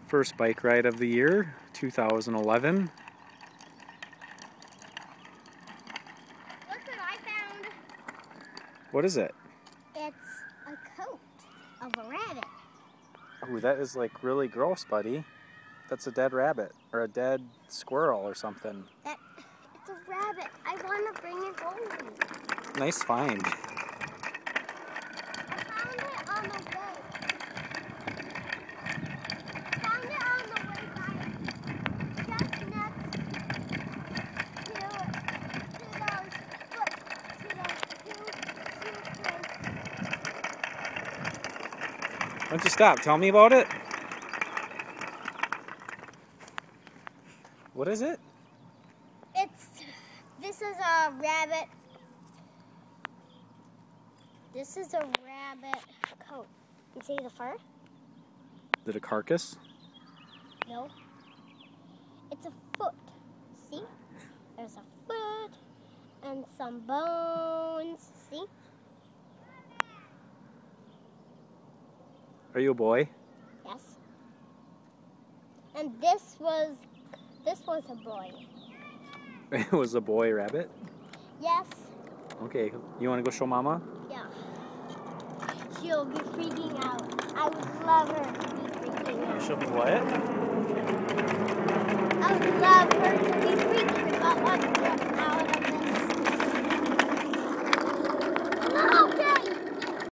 First bike ride of the year, 2011. Look what I found. What is it? It's a coat of a rabbit. Ooh, that is like really gross, buddy. That's a dead rabbit or a dead squirrel or something. It's a rabbit. I want to bring it home. Nice find. I found it on the way. Found it on the way by just next to those Why don't you stop? Tell me about it. What is it? This is a rabbit. This is a rabbit coat. You see the fur? Is it a carcass? No. It's a foot. See? There's a foot and some bones. See? Are you a boy? Yes. And this was a boy. It was a boy rabbit? Yes. Okay, you want to go show Mama? Yeah. She'll be freaking out. I would love her to be freaking out. She'll be what? I would love her to be freaking out.